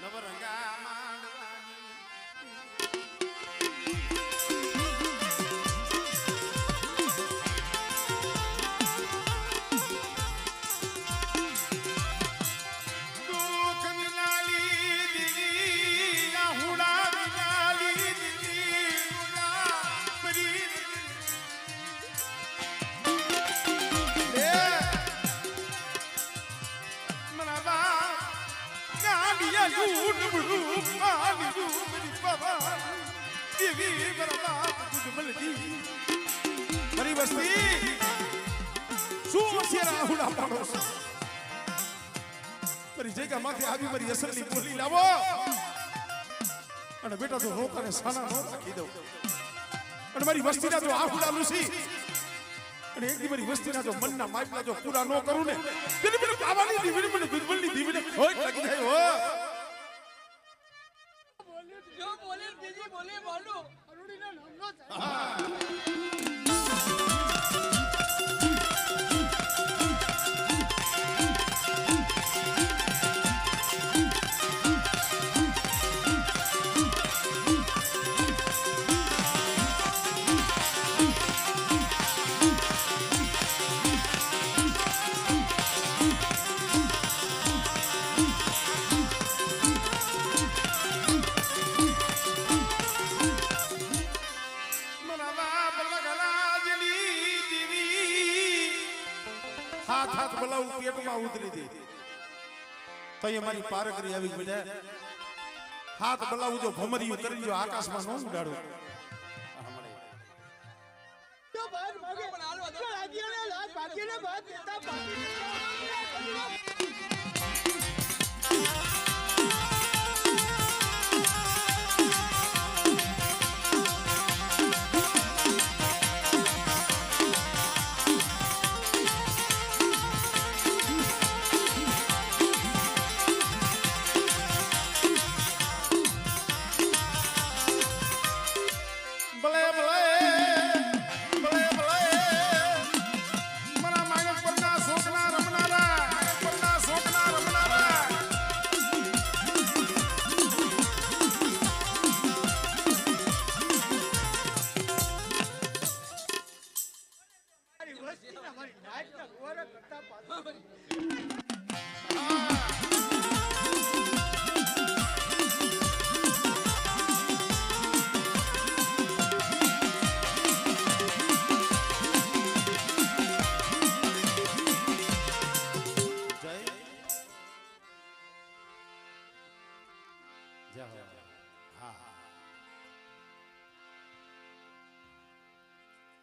નવરંગા માંડવાની દુઃખ વિનાલી દીદી હુડા વિનાલી દીદી હુડા પરી મારી વસ્તી શું છે રાહુડા પાડો છો મારી જગ્યા માંથી આવી મારી અસલી બોલી લાવો અને બેટા તો રોકાને સાના નો રાખી દઉં અને મારી વસ્તીના જો આહુડા લૂસી અને એક દી મારી વસ્તીના જો મનના માપલા જો પૂરા ન કરું ને તેને મને કાવાની દીવીને મને બિરબલની દીવીને હોય લાગી જાય હો जो बोले दीदी बोले बोलो अरुणी ना नाम હાથ હાથ બલાવું પેટમાં ઉતરી દે તો એ મારી પારકરી આવી બેટા હાથ બલાવું જો ભમરિયું કરી જો આકાશમાં ન ઉડાડો तो भाग भागे बना लो तो आगे ना लाज बाकी ना बात देता बाकी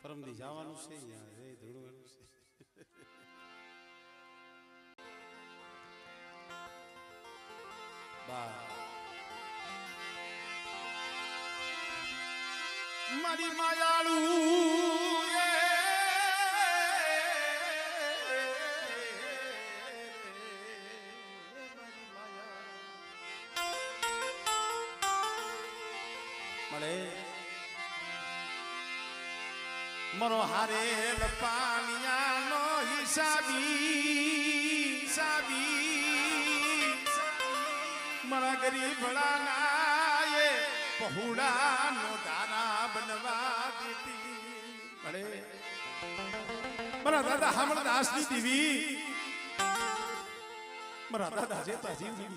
પરમદી જવાનું છે યાર એ ધૂળવાનું છે બા મારી માયાળુ મળે મરો હારેલ પાનિયાનો હિસાબી મારા ગરીબડા નાયે પહોળાનો દારા બનવા દેતી મળે મારા દાદા હામળ દાસની દેવી મારા દાદા જેતા જીવની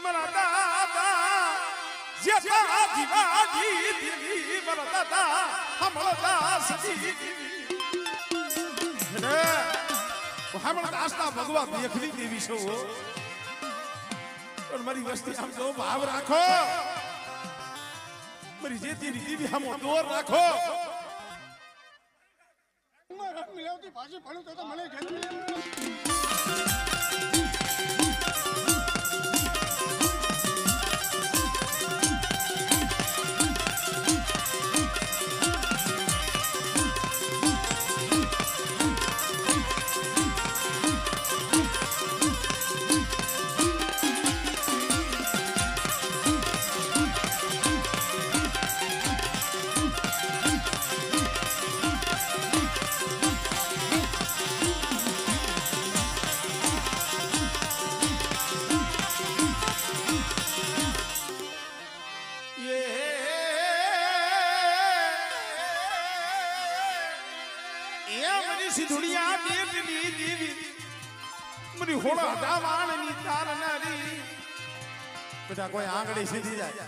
મારા દાદા જેતા જીવાજી દેવી મારા દાદા હામળ દાસની દેવી હામળ દાસના ભગવા દેખની દેવી છો और मारी वस्ती हम तो भाव राखो मारी जेती रीति भी हम दौर राखो मारा मिलावती भाषा पढ़ो तो मने जन्म મરી હોળા દાવાણની તારનારી બેટા કોઈ આંગળી સીધી જાય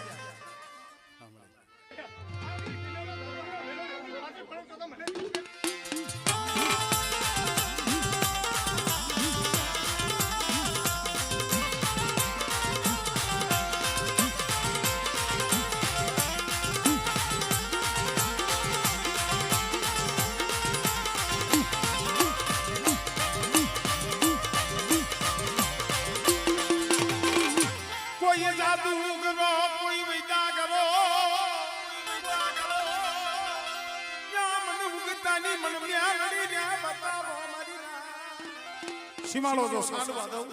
કોઈ જાદુ કરો કોઈ વિદ્યા કરો યા મને ઉગતાની મન મ્યાલડી ને બતાવો મારી ના સીમાડો જો સાડવા દઉં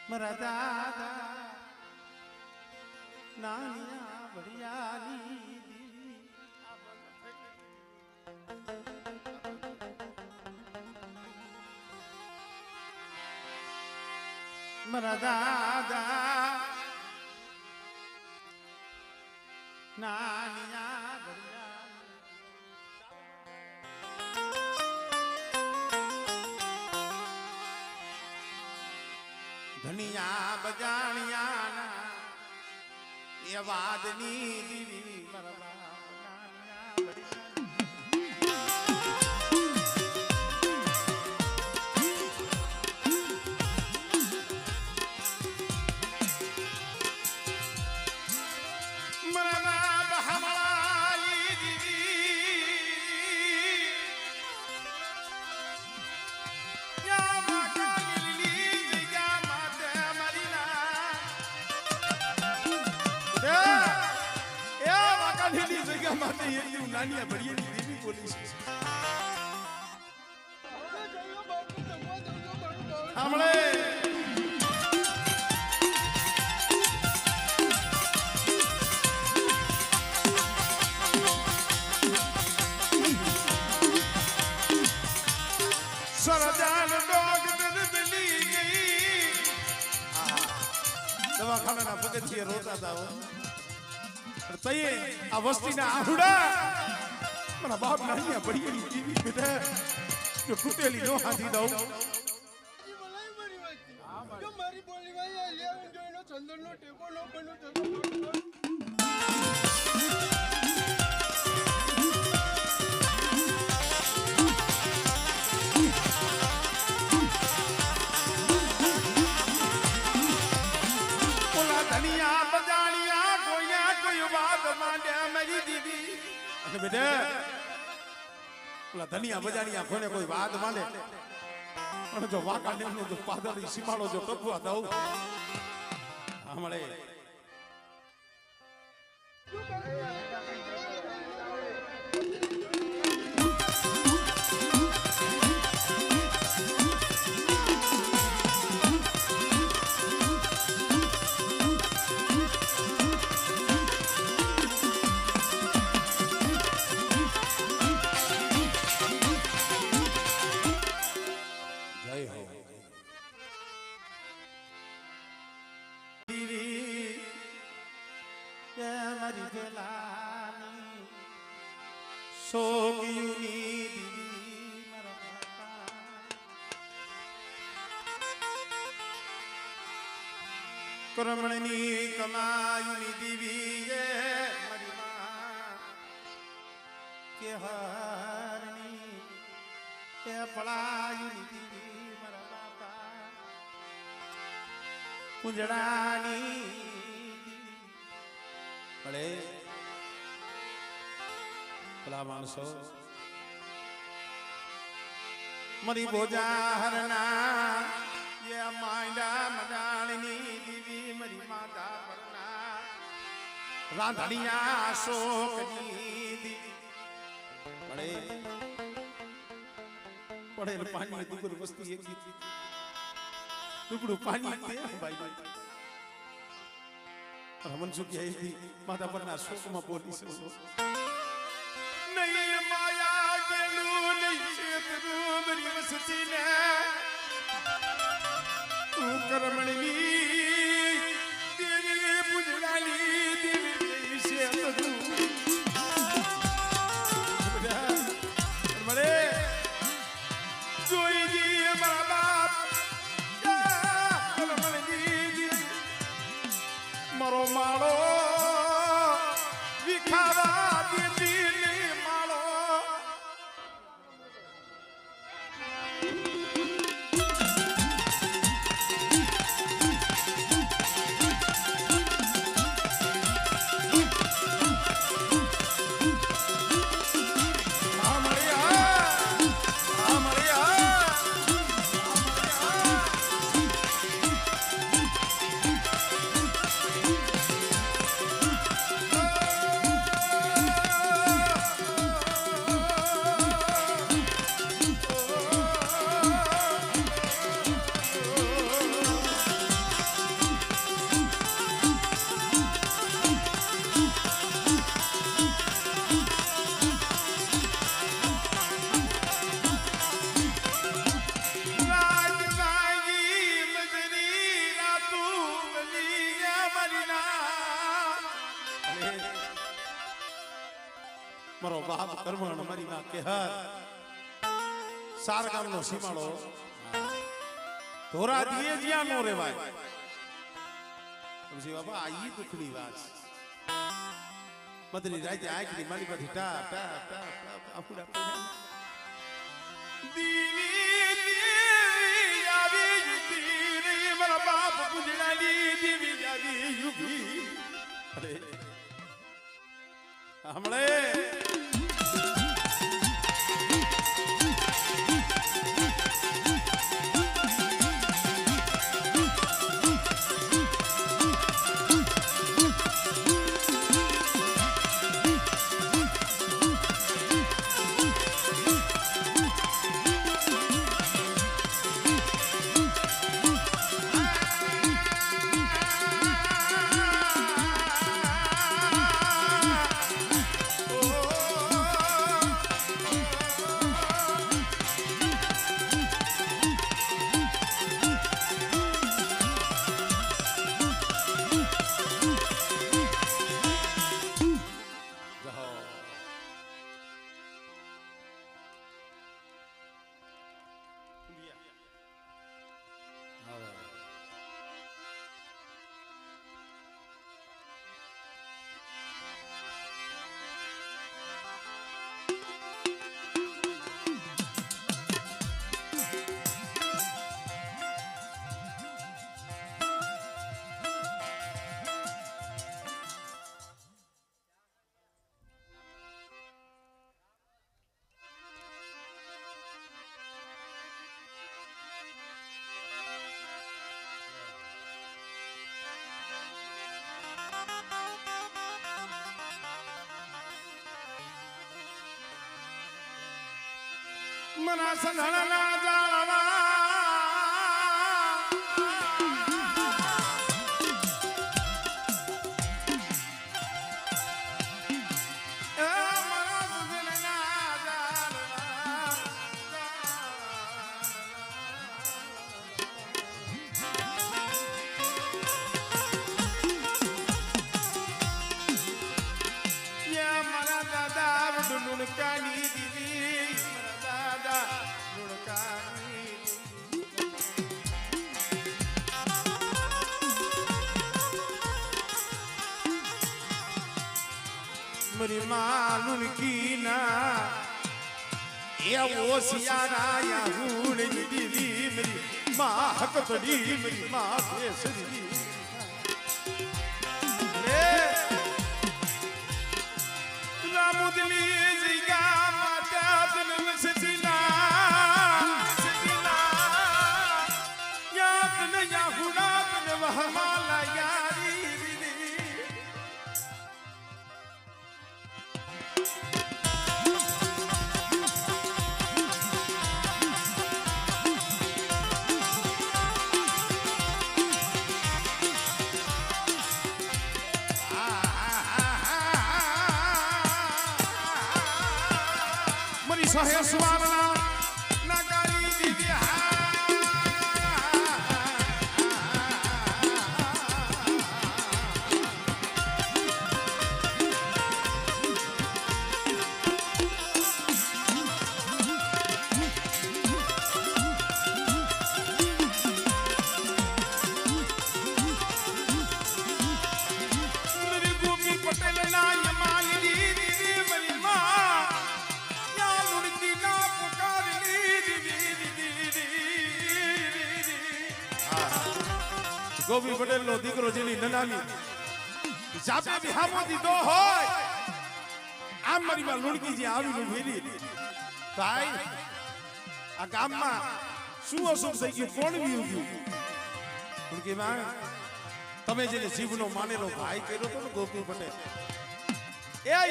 મારા દાદા નાનિયા વડિયાની મારા દાદા નાનિયા વડિયાની ધનિયા બજાણિયાના એ વાદની દીવી મારા નાનિયા વડિયાની મારા બહામળાની દીવી યા માટે એટલી નાનિયા ભડિયાની દેવી બોલી છે સાંભળે સરદાર ડોગ દિલી ગઈ દવાખાનાના પગથિયે રોતા હતા તઈએ આ વસ્તીના આહુડા મારા બાપ નાનિયા ભડિયાની દેવી બેટા જો તૂટેલી નો હાથી દઉં મારી બોલી ભાઈ લેવન જોઈનો ચંદનનો ટેકો નો બનો ધનિયા બજાણિયા કોઈના કોઈ વાત માંડ્યા મારી દીદી અને બેટા ઓલા ધનિયા બજાણિયા કોઈને કોઈ વાત માંડે પણ જો વાકા નેમનો જો પાદરી સીમાડો જો ટપવા દઉં હમણે મારી જલાની સોગીની દીવી મારા કરમણની કમાયુની દીવી એ મારી માં કે હારની કે પળાયુની દીવી મારા બાપા કુંજડાની ભલે પેલા માણસો મરી ભોજા હરના એ માંડા મડાળની દીવી મરી માતા પરના રાંધણિયા શોકની દીવી પડે પાણી દુગર વસ્તી એક દુગડું પાણી તે ભાઈ રમન સુખી આવી માતા પરના શોકમાં બોલી છે નહીં માયા ગેલું નહીં ક્ષેત્રું મરી વસતી ને તું કરમણી દેવી પૂજડાની દેવી છે તું મરે જોઈ દી મારા બાપ કરમણી મારો માળો વિખાવા દેતી માળો મારો બાપ કર્મણ મારી માં કે હર સાર ગામનો સીમાડો ધોરા દીએ જ્યાં નો રેવાય સમજી બાબા આ ઈ દુખની વાત મદની રાતે આંખની મારી પાસે ટા ટા ટા આફુડા પડ્યા દીવી દેવી આવી યુગી મારા બાપ પૂજનાની દેવી આવી યુગી અરે હમણે મના સંધળના જાળવા મારા દાદા લુણકાની દીદી मरी मालून की ना ये वो सियारा या हूँ दीदी मेरी माँ हक पड़ी मेरी माँ बेसरी रामुदली जिगा माता तुम सजना સહેસવારના નગારી દીધી હા ગોપી પટેલ નો દીકરો જેની નનાની જાપે બિહામો દીધો હોય આમ મારી માં લુણકી જે આવીને ભેરી ભાઈ આ ગામમાં શું અશુભ થઈ ગયું કોણ વીયું ગયું લુણકી માં તમે જેને જીવનો માનેલો ભાઈ કર્યો તો ને ગોપી પટેલ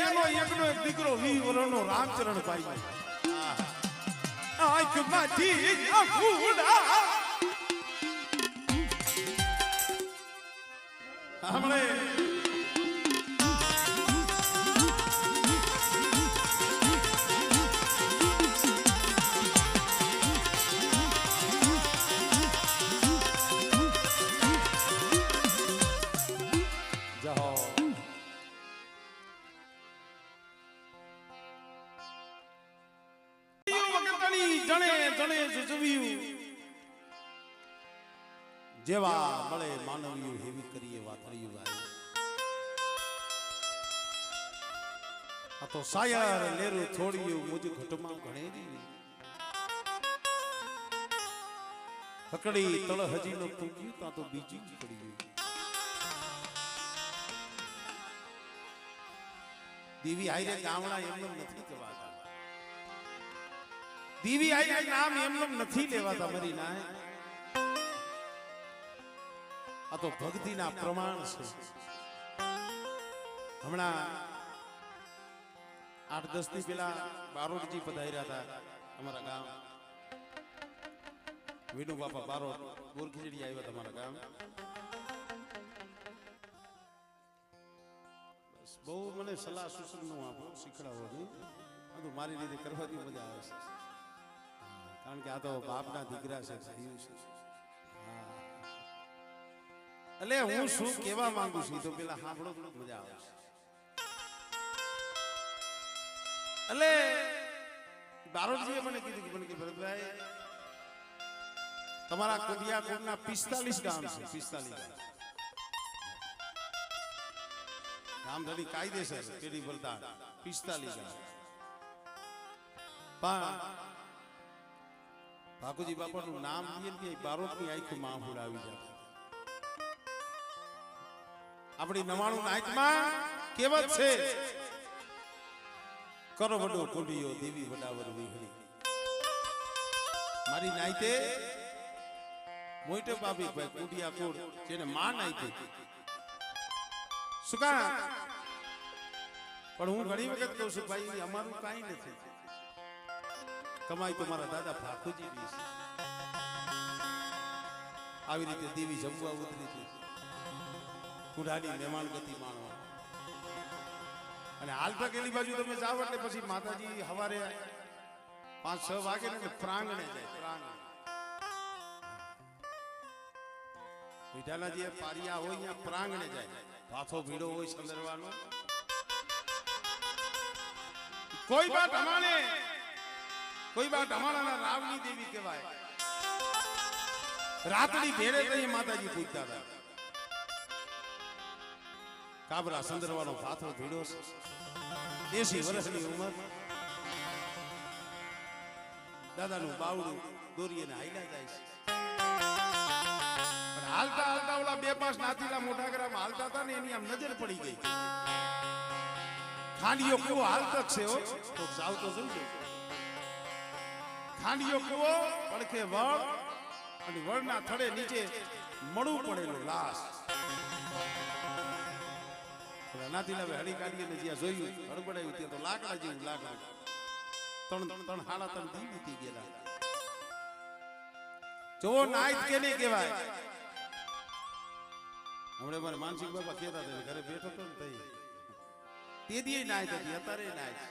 એનો એકનો એક દીકરો 20 વર્ષનો રામચરણ ભાઈ આંખ માંથી અફૂડા हमने जाओ जने जने जुजविયું જેવા મળે માનવીયું હેવી કરીએ વાતળિયું ગાય આ તો સાયર લેરું થોડિયું મુજ ઘટમાં ઘણેરી હકડી તળ હજી નો પૂગ્યું તા તો બીજી પડી દેવી આયરે ગામડા એમને નથી કહેવાતા દેવી આયરે નામ એમને નથી લેવાતા મરી ના આ તો ભક્તિના પ્રમાણ છે હમણાં 8-10 થી પહેલા બારોટજી પધાર્યા હતા અમારા ગામ વિનુ બાપા બારોટ ગોરખીડી આવ્યા તમારા ગામ બસ બહુ મને સલાહ સૂચન નું આપો શીખડાવો નહીં બધું મારી રીતે કરવાથી મજા આવે છે કારણ કે આ તો બાપના દીકરા છે થયું છે એટલે હું શું કહેવા માંગુ છું તો પેલા સાંભળો તો મજા આવે એટલે બારોટજીએ મને કીધું કે ભરતભાઈ તમારા કુડિયાકોટના 45 ગામ છે 45 ગામ ધડી કાયદેસર પેઢી બોલતા 45 ગામ પણ ભાકુજી બાપાનું નામ લઈએ કે બારોટની આંખમાં આંખું આવી જાય આપણી 99 નાયકમાં કહેવત છે કરો વડો કુંડિયો દેવી વડાવર વિહળી મારી નાયતે મોઈટે બાબી ભાઈ કુંડિયા કોડ જેને માં નાયતે સુકા પણ હું ઘણી વખત કહું છું ભાઈ અમારું કાઈ નથી કમાઈ તો મારા દાદા ભાખુજી ની છે આવી રીતે દેવી જમવા ઉતરી હતી કુડાની મહેમાન ગતિ માણવા અને હાલ તક એની બાજુ તમે જાવ એટલે પછી માતાજી સવારે 5-6 વાગે ને પ્રાંગણે જાય પ્રાંગણે મીઠાના જે પારિયા હોય ત્યાં પ્રાંગણે જાય પાથો ભીડો હોય સંદરવાનો કોઈ બાત અમારાના રાવની દેવી કહેવાય રાતડી ભેરે તઈ માતાજી પૂજતા હતા કાબરા સંદરવાનો પાથો ભીડો 80 વર્ષની ઉંમર દાદાનું બાવડું દોરીને હાઈલા જાય છે હાલતા હાલતા ઓલા 2-5 નાતીલા મોટા ગ્રામ હાલતા હતા ને એની આમ નજર પડી ગઈ ખાંડિયો કુવો હાલતક છે હો તો જાવ તો જોજો ખાંડિયો કુવો પડખે વળ અને વળના થડે નીચે મળું પડેલું લાશ નાતીલા હળી કાઢીને જ્યાં જોયું હડબડાયું ત્યાં તો લાકડા જેવું લાકડા 3-3 દી વીતી ગયેલા જો નાઈટ કેને કહેવાય હમણે મારે માનસિક બાપા કહેતા હતા ઘરે બેઠો તો ને તઈ તે દી નાઈટ હતી અત્યારે નાઈટ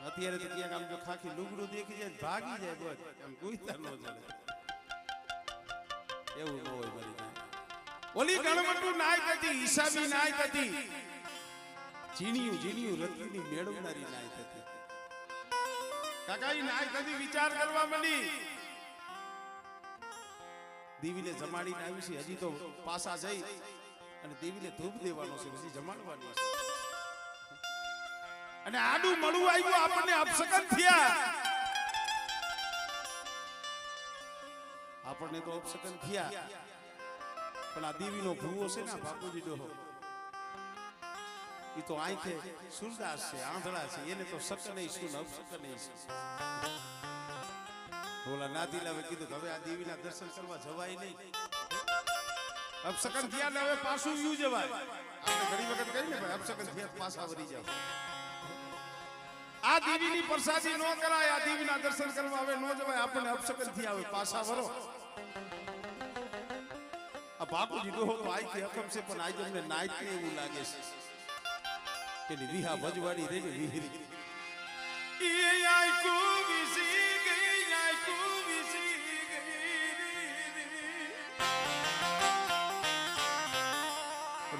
અત્યારે તો ક્યાંક આમ જો ખાખી લુગડું દેખી જાય ભાગી જાય બસ આમ ગુઈતા ન ચડે એવું ન હોય મારી પાસે ઓલી ગણવટુ નાય હતી હિસાબી નાય હતી જીણિયું રત્નની મેળવનારી નાય હતી કાકા ઈ નાય હતી વિચાર કરવા મળી દેવીને જમાડીને આવી છે હજી તો પાસા જઈ અને દેવીને ધૂપ દેવાનો છે પછી જમાડવાની છે અને આડું મળું આવ્યું આપણને અપશકન થયા આપણને તો અપશકન થયા પણ આ દેવીનો ભૂવો છે ને બાપુજી ડોહો એ તો આંખે સુરદાસ છે આંધળા છે એને તો શકન શું અપશકન છે ઓલા નાદીલાવે કીધું કે હવે આ દેવીના દર્શન કરવા જવાય નહીં અપશકન થયા ને હવે પાછું યુ જવાય આપણે ઘણી વખત કહી ને ભાઈ અપશકન થયા પાછા વળી જાવ આ દેવીની પ્રસાદી નો કરાય આ દેવીના દર્શન કરવા હવે નો જવાય આપણને અપશકન થયા હવે પાછા વરો આ બાપુજી ડોહો તો આઈ કે હકમ છે પણ આજ અમને નાઈટ ને એવું લાગે છે કે વિહા ભજવાડી રહી ને વિહરી એ આઈ કો વિસી ગઈ આઈ કો વિસી ગઈ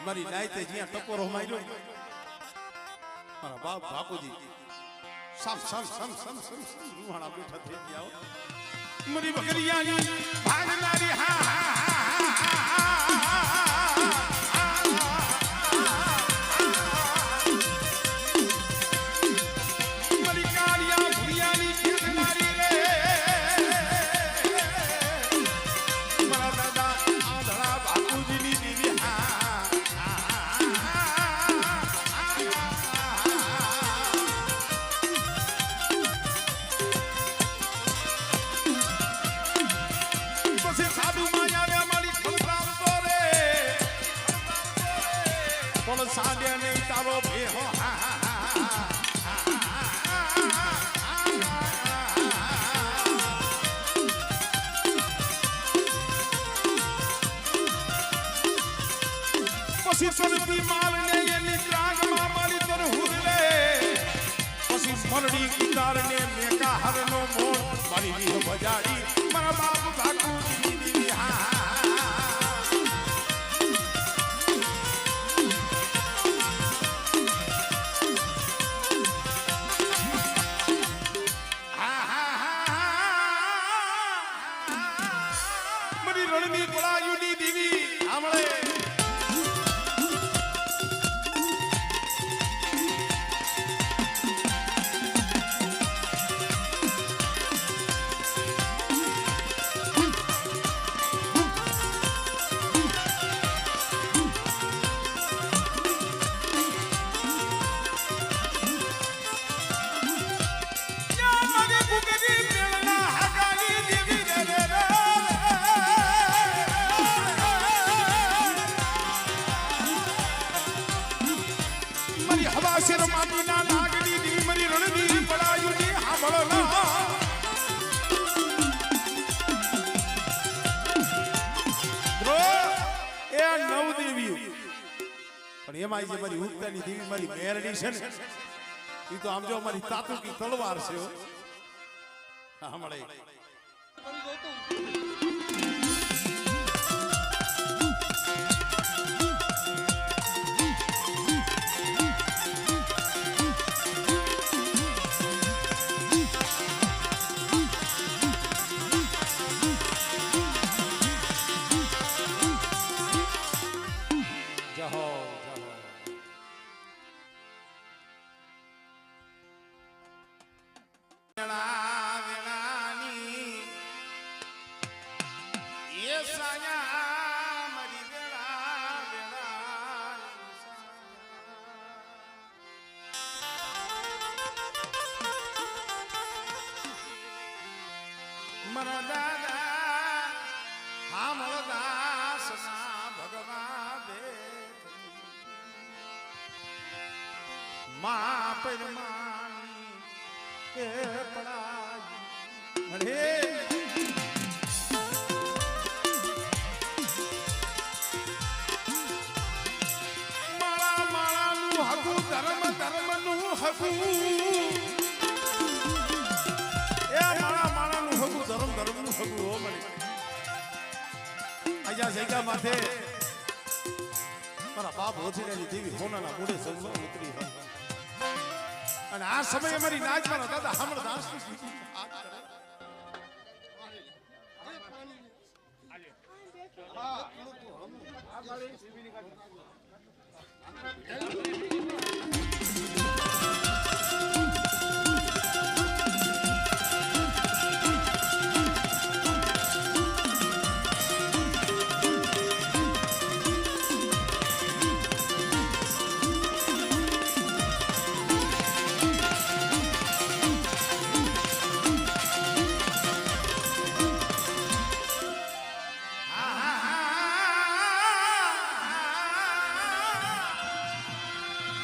મારી નાઈતે જ્યાં ટકોરો માર્યો મારા બાપ બાપુજી સમ રૂહાણા બેઠા થઈ ગયા મરી બકરિયાની ભાગનારી હા મરી કાળિયા ભુરિયાની ખેતનારી રે મારા દાદા આંધળા બાપુજીની દીવી સાડે નહીં તારો ભેહો પછી સ્વરૂપી માલ ને એની ત્રાગમાં મારી તર હુરલે પછી મરડી ગિટાર ને મેકા હરનો મોર મારી રીહ બજાડી મારા બાપ ભાકુજી દીવી હા રણની પળાયુની દેવી આમળે માટીના નાગની દેવી મરી રણની પળાયુની હાંભળો એ નવ દેવી પણ એમાં જે મારી ઉગતાની દેવી મારી મેરડી છે ને એ તો આમ જો અમારી તાતુકી તલવાર છે હમણાં મારા દાદા હામળ દાસના ભગવાન દે મા પરમાની કે પડાઈ અરે માળા માળાનું હગું ધર્મ ધર્મનું હગું આજા જગ્યા માથે મારા બાપ હોજીની દેવી હોનાના મોઢે જલવા ઉતરી હોય અને આ સમયે મારી નાચ મારા દાદા હમણાં દાસની સ્થિતિ હાથ કરે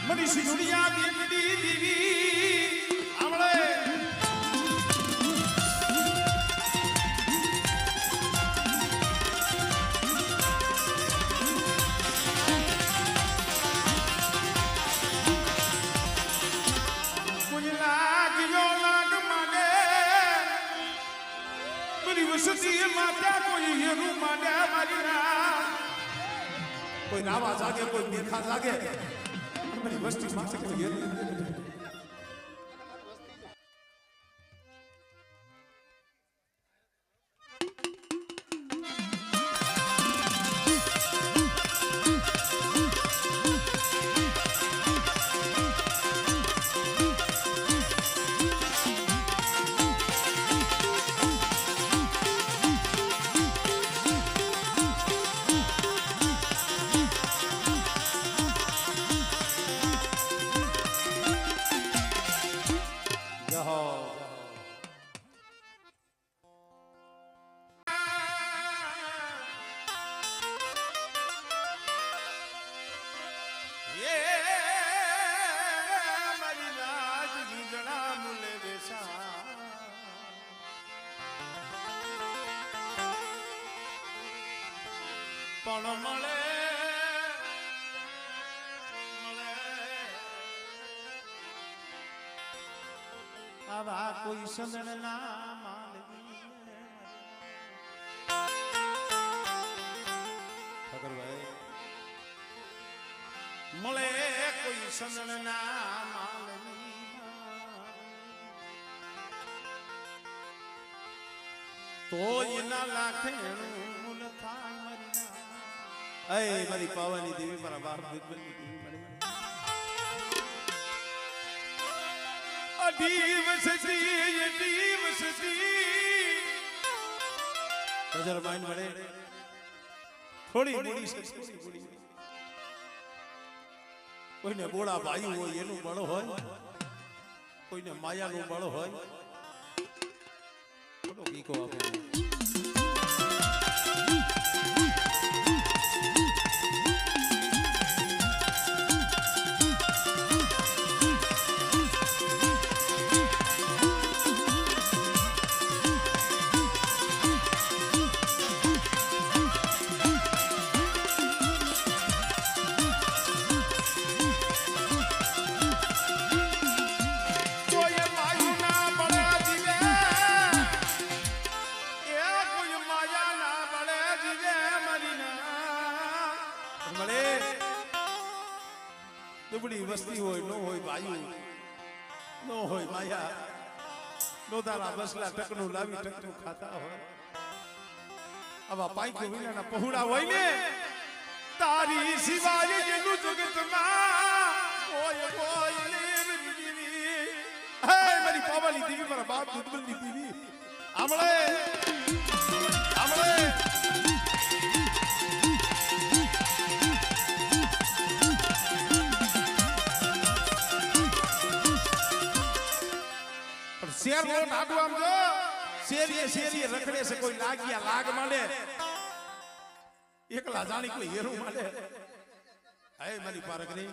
મનીષી દુનિયા દેવી દેવી આમળે કોઈ લાગ્યો લાગ માને મારી વસતી માતા કોઈ હેરું માને મારી ના કોઈ નાવા જાગે કોઈ દેખા જાગે મારી વસ્તી માથે કોઈ હેરું પણ મળે આવા કોઈ સંદન ના માલવી ઠાકરભાઈ મળે કોઈ સંદન ના માલવી તો એના લાખે મૂલ થાય મરી મારી પાવાની દેવી મારા બાપ બિરબલની દેવી મારી નજર માઈન મળે થોડી મૂડી છે થોડી મૂડી કોઈને બોળા ભાઈ હોય એનું બળ હોય કોઈને માયાનું બળ હોય થોડો કીકો આપે દુબળી વસ્તી હોય નો હોય ભાઈ નો હોય માયા નો તારા બસલા ટકનું લાવી ટકનું ખાતા હોય આવા પાઈકો વિનાના પહોળા હોય ને તારી સિવાય જેનું જગતમાં કોઈ કોઈ દેવી હે મારી પાવાની દેવી મારા બાપ દુબળની દેવી આમળે આમળે શેર નો ડાડુ આમ જો શેરીએ રખડે છે કોઈ લાગ્યા લાગ માંડે એકલા જાણી કોઈ હેરું માંડે હે મારી પારગરી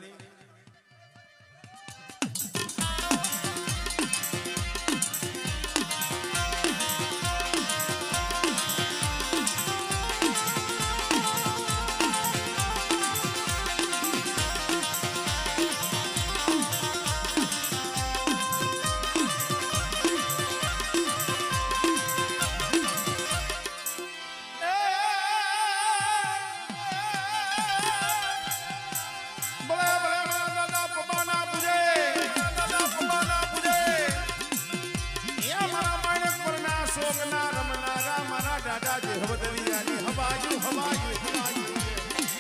શોકના રમનારા મારા દાદા જે હવદલિયાની હવાયું હવાયું હવાયું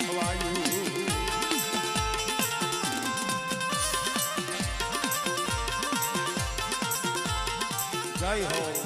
હવાયું જય હો